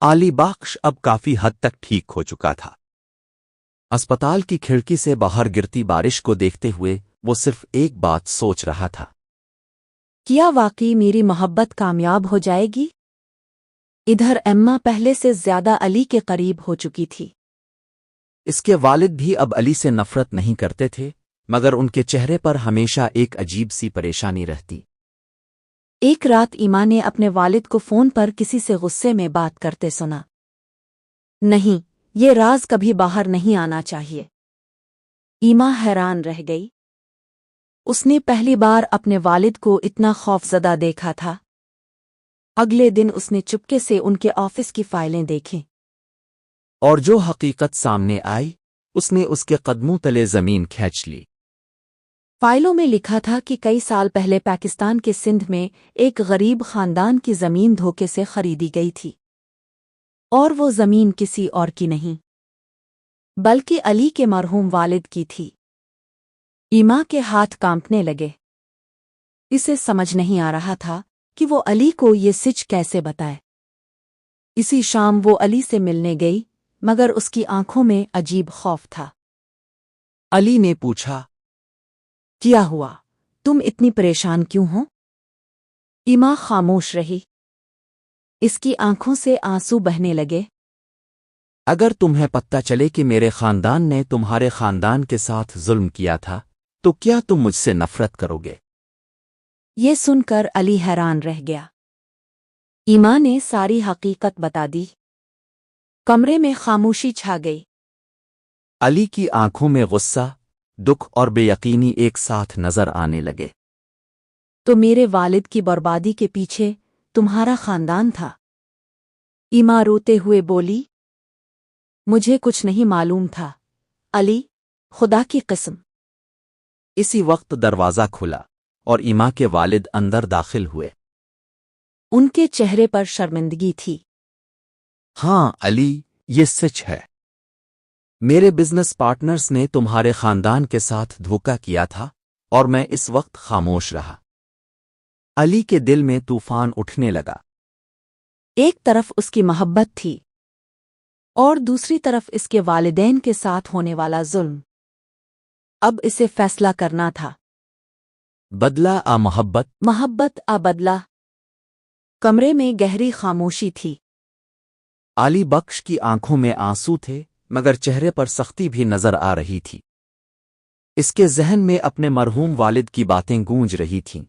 علی بخش اب کافی حد تک ٹھیک ہو چکا تھا۔ اسپتال کی کھڑکی سے باہر گرتی بارش کو دیکھتے ہوئے وہ صرف ایک بات سوچ رہا تھا۔ کیا واقعی میری محبت کامیاب ہو جائے گی؟ ادھر ایما پہلے سے زیادہ علی کے قریب ہو چکی تھی۔ اس کے والد بھی اب علی سے نفرت نہیں کرتے تھے، مگر ان کے چہرے پر ہمیشہ ایک عجیب سی پریشانی رہتی۔ ایک رات ایما نے اپنے والد کو فون پر کسی سے غصے میں بات کرتے سنا۔ نہیں، یہ راز کبھی باہر نہیں آنا چاہیے۔ ایما حیران رہ گئی۔ اس نے پہلی بار اپنے والد کو اتنا خوفزدہ دیکھا تھا۔ اگلے دن اس نے چپکے سے ان کے آفس کی فائلیں دیکھیں۔ اور جو حقیقت سامنے آئی، اس نے اس کے قدموں تلے زمین کھینچ لی۔ فائلوں میں لکھا تھا کہ کئی سال پہلے پاکستان کے سندھ میں ایک غریب خاندان کی زمین دھوکے سے خریدی گئی تھی، اور وہ زمین کسی اور کی نہیں بلکہ علی کے مرحوم والد کی تھی۔ ایما کے ہاتھ کانپنے لگے۔ اسے سمجھ نہیں آ رہا تھا کہ وہ علی کو یہ سچ کیسے بتائے۔ اسی شام وہ علی سے ملنے گئی، مگر اس کی آنکھوں میں عجیب خوف تھا۔ علی نے پوچھا، کیا ہوا؟ تم اتنی پریشان کیوں ہو؟ ایما خاموش رہی۔ اس کی آنکھوں سے آنسو بہنے لگے۔ اگر تمہیں پتہ چلے کہ میرے خاندان نے تمہارے خاندان کے ساتھ ظلم کیا تھا تو کیا تم مجھ سے نفرت کرو گے؟ یہ سن کر علی حیران رہ گیا۔ ایما نے ساری حقیقت بتا دی۔ کمرے میں خاموشی چھا گئی۔ علی کی آنکھوں میں غصہ، دکھ اور بے یقینی ایک ساتھ نظر آنے لگے۔ تو میرے والد کی بربادی کے پیچھے تمہارا خاندان تھا؟ ایما روتے ہوئے بولی۔ مجھے کچھ نہیں معلوم تھا علی، خدا کی قسم۔ اسی وقت دروازہ کھلا اور ایما کے والد اندر داخل ہوئے۔ ان کے چہرے پر شرمندگی تھی۔ ہاں علی، یہ سچ ہے۔ میرے بزنس پارٹنرز نے تمہارے خاندان کے ساتھ دھوکہ کیا تھا اور میں اس وقت خاموش رہا۔ علی کے دل میں طوفان اٹھنے لگا۔ ایک طرف اس کی محبت تھی اور دوسری طرف اس کے والدین کے ساتھ ہونے والا ظلم۔ اب اسے فیصلہ کرنا تھا۔ بدلہ آ محبت۔ محبت آ بدلہ۔ کمرے میں گہری خاموشی تھی۔ علی بخش کی آنکھوں میں آنسو تھے، مگر چہرے پر سختی بھی نظر آ رہی تھی۔ اس کے ذہن میں اپنے مرحوم والد کی باتیں گونج رہی تھیں۔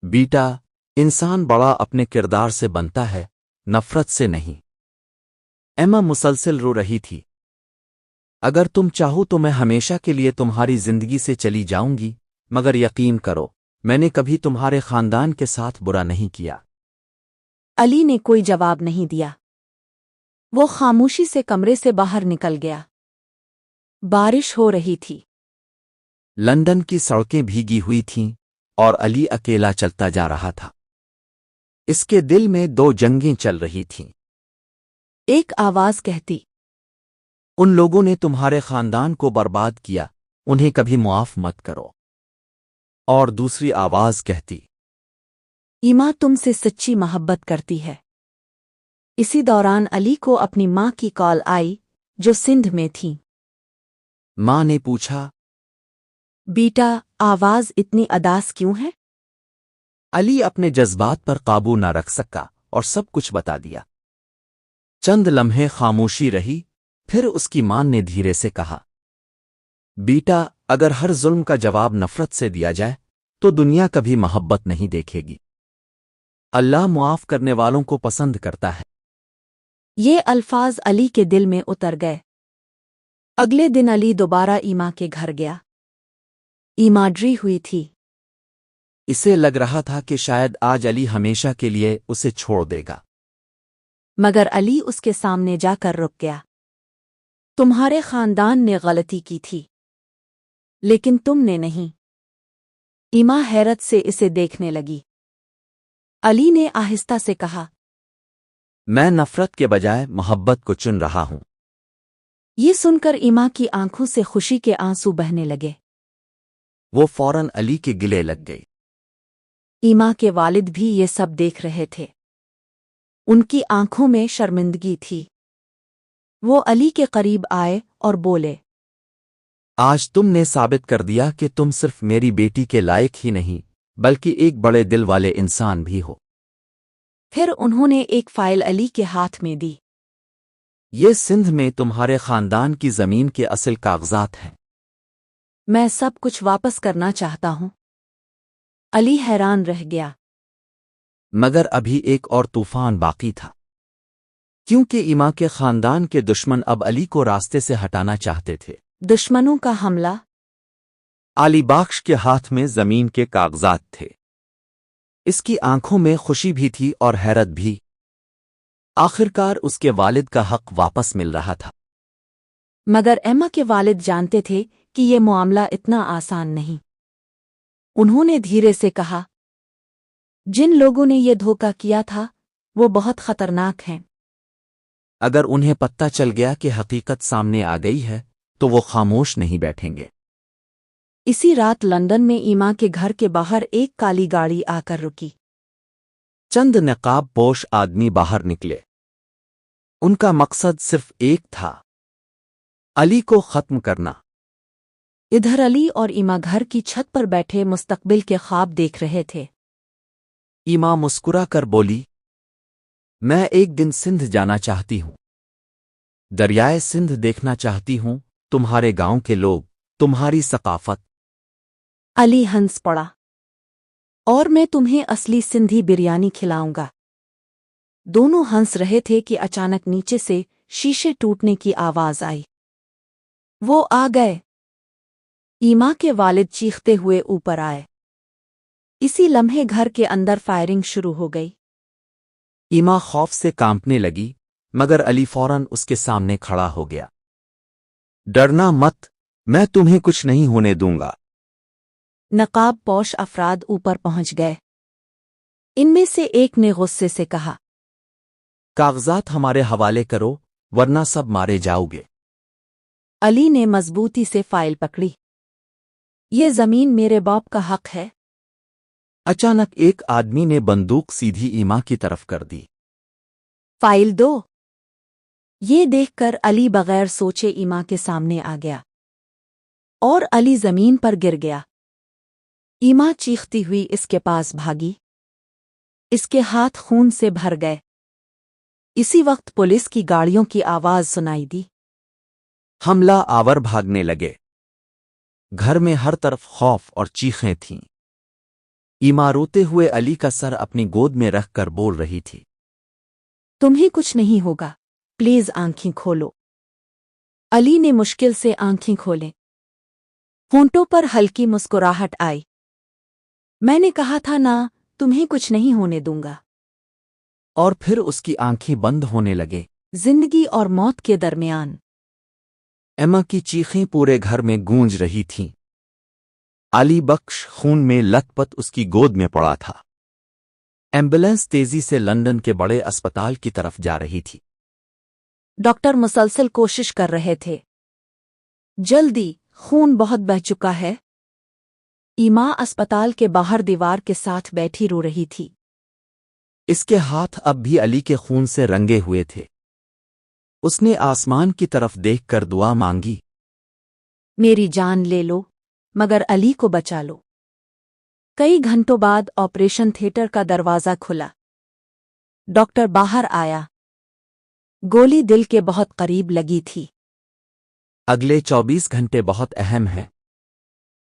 بیٹا، انسان بڑا اپنے کردار سے بنتا ہے، نفرت سے نہیں۔ ایما مسلسل رو رہی تھی۔ اگر تم چاہو تو میں ہمیشہ کے لیے تمہاری زندگی سے چلی جاؤں گی، مگر یقین کرو، میں نے کبھی تمہارے خاندان کے ساتھ برا نہیں کیا۔ علی نے کوئی جواب نہیں دیا۔ وہ خاموشی سے کمرے سے باہر نکل گیا۔ بارش ہو رہی تھی۔ لندن کی سڑکیں بھیگی ہوئی تھیں اور علی اکیلا چلتا جا رہا تھا۔ اس کے دل میں دو جنگیں چل رہی تھیں۔ ایک آواز کہتی، ان لوگوں نے تمہارے خاندان کو برباد کیا، انہیں کبھی معاف مت کرو۔ اور دوسری آواز کہتی، ایما تم سے سچی محبت کرتی ہے۔ اسی دوران علی کو اپنی ماں کی کال آئی، جو سندھ میں تھی۔ ماں نے پوچھا، بیٹا، آواز اتنی اداس کیوں ہے؟ علی اپنے جذبات پر قابو نہ رکھ سکا اور سب کچھ بتا دیا۔ چند لمحے خاموشی رہی، پھر اس کی ماں نے دھیرے سے کہا، بیٹا، اگر ہر ظلم کا جواب نفرت سے دیا جائے تو دنیا کبھی محبت نہیں دیکھے گی۔ اللہ معاف کرنے والوں کو پسند کرتا ہے۔ یہ الفاظ علی کے دل میں اتر گئے۔ اگلے دن علی دوبارہ ایما کے گھر گیا۔ ایما ڈری ہوئی تھی۔ اسے لگ رہا تھا کہ شاید آج علی ہمیشہ کے لیے اسے چھوڑ دے گا۔ مگر علی اس کے سامنے جا کر رک گیا۔ تمہارے خاندان نے غلطی کی تھی، لیکن تم نے نہیں۔ ایما حیرت سے اسے دیکھنے لگی۔ علی نے آہستہ سے کہا، میں نفرت کے بجائے محبت کو چن رہا ہوں۔ یہ سن کر ایما کی آنکھوں سے خوشی کے آنسو بہنے لگے۔ وہ فوراً علی کے گلے لگ گئی۔ ایما کے والد بھی یہ سب دیکھ رہے تھے۔ ان کی آنکھوں میں شرمندگی تھی۔ وہ علی کے قریب آئے اور بولے، آج تم نے ثابت کر دیا کہ تم صرف میری بیٹی کے لائق ہی نہیں بلکہ ایک بڑے دل والے انسان بھی ہو۔ پھر انہوں نے ایک فائل علی کے ہاتھ میں دی۔ یہ سندھ میں تمہارے خاندان کی زمین کے اصل کاغذات ہیں۔ میں سب کچھ واپس کرنا چاہتا ہوں۔ علی حیران رہ گیا۔ مگر ابھی ایک اور طوفان باقی تھا، کیونکہ ایما کے خاندان کے دشمن اب علی کو راستے سے ہٹانا چاہتے تھے۔ دشمنوں کا حملہ۔ علی بخش کے ہاتھ میں زمین کے کاغذات تھے۔ اس کی آنکھوں میں خوشی بھی تھی اور حیرت بھی۔ آخرکار اس کے والد کا حق واپس مل رہا تھا۔ مگر ایما کے والد جانتے تھے کہ یہ معاملہ اتنا آسان نہیں۔ انہوں نے دھیرے سے کہا، جن لوگوں نے یہ دھوکہ کیا تھا وہ بہت خطرناک ہیں۔ اگر انہیں پتہ چل گیا کہ حقیقت سامنے آ گئی ہے تو وہ خاموش نہیں بیٹھیں گے۔ اسی رات لندن میں ایما کے گھر کے باہر ایک کالی گاڑی آ کر رکی۔ چند نقاب پوش آدمی باہر نکلے۔ ان کا مقصد صرف ایک تھا، علی کو ختم کرنا۔ ادھر علی اور ایما گھر کی چھت پر بیٹھے مستقبل کے خواب دیکھ رہے تھے۔ ایما مسکرا کر بولی، میں ایک دن سندھ جانا چاہتی ہوں، دریائے سندھ دیکھنا چاہتی ہوں، تمہارے گاؤں کے لوگ، تمہاری ثقافت۔ علی ہنس پڑا، اور میں تمہیں اصلی سندھی بریانی کھلاؤں گا۔ دونوں ہنس رہے تھے کہ اچانک نیچے سے شیشے ٹوٹنے کی آواز آئی۔ وہ آ گئے۔ ایما کے والد چیختے ہوئے اوپر آئے۔ اسی لمحے گھر کے اندر فائرنگ شروع ہو گئی۔ ایما خوف سے کانپنے لگی، مگر علی فوراً اس کے سامنے کھڑا ہو گیا۔ ڈرنا مت، میں تمہیں کچھ نہیں ہونے دوں گا۔ نقاب پوش افراد اوپر پہنچ گئے۔ ان میں سے ایک نے غصے سے کہا، کاغذات ہمارے حوالے کرو ورنہ سب مارے جاؤ گے۔ علی نے مضبوطی سے فائل پکڑی۔ یہ زمین میرے باپ کا حق ہے۔ اچانک ایک آدمی نے بندوق سیدھی ایما کی طرف کر دی۔ فائل دو۔ یہ دیکھ کر علی بغیر سوچے ایما کے سامنے آ گیا، اور علی زمین پر گر گیا۔ ایما چیختی ہوئی اس کے پاس بھاگی۔ اس کے ہاتھ خون سے بھر گئے۔ اسی وقت پولیس کی گاڑیوں کی آواز سنائی دی۔ حملہ آور بھاگنے لگے۔ گھر میں ہر طرف خوف اور چیخیں تھیں۔ ایما روتے ہوئے علی کا سر اپنی گود میں رکھ کر بول رہی تھی، تمہیں کچھ نہیں ہوگا، پلیز آنکھیں کھولو۔ علی نے مشکل سے آنکھیں کھولیں۔ ہونٹوں پر ہلکی مسکراہٹ آئی۔ میں نے کہا تھا نا، تمہیں کچھ نہیں ہونے دوں گا۔ اور پھر اس کی آنکھیں بند ہونے لگے۔ زندگی اور موت کے درمیان۔ ایما کی چیخیں پورے گھر میں گونج رہی تھیں۔ علی بخش خون میں لت پت اس کی گود میں پڑا تھا۔ ایمبولینس تیزی سے لندن کے بڑے اسپتال کی طرف جا رہی تھی۔ ڈاکٹر مسلسل کوشش کر رہے تھے۔ جلدی، خون بہت بہہ چکا ہے۔ ایما اسپتال کے باہر دیوار کے ساتھ بیٹھی رو رہی تھی۔ اس کے ہاتھ اب بھی علی کے خون سے رنگے ہوئے تھے۔ اس نے آسمان کی طرف دیکھ کر دعا مانگی، میری جان لے لو مگر علی کو بچا لو۔ کئی گھنٹوں بعد آپریشن تھیٹر کا دروازہ کھلا۔ ڈاکٹر باہر آیا۔ گولی دل کے بہت قریب لگی تھی۔ اگلے 24 گھنٹے بہت اہم ہیں۔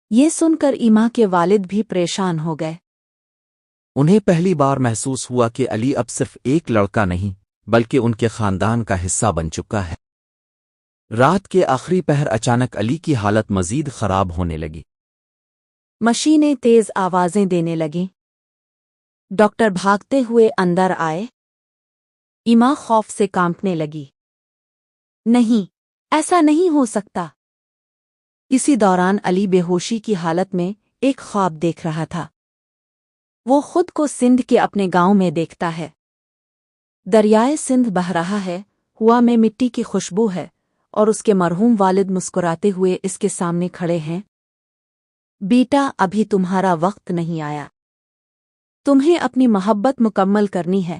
یہ سن کر ایما کے والد بھی پریشان ہو گئے۔ انہیں پہلی بار محسوس ہوا کہ علی اب صرف ایک لڑکا نہیں بلکہ ان کے خاندان کا حصہ بن چکا ہے۔ رات کے آخری پہر اچانک علی کی حالت مزید خراب ہونے لگی۔ مشینیں تیز آوازیں دینے لگیں۔ ڈاکٹر بھاگتے ہوئے اندر آئے۔ ایما خوف سے کانپنے لگی۔ نہیں، ایسا نہیں ہو سکتا۔ اسی دوران علی بے ہوشی کی حالت میں ایک خواب دیکھ رہا تھا۔ وہ خود کو سندھ کے اپنے گاؤں میں دیکھتا ہے۔ دریائے سندھ بہہ رہا ہے، ہوا میں مٹی کی خوشبو ہے، اور اس کے مرحوم والد مسکراتے ہوئے اس کے سامنے کھڑے ہیں۔ بیٹا، ابھی تمہارا وقت نہیں آیا۔ تمہیں اپنی محبت مکمل کرنی ہے۔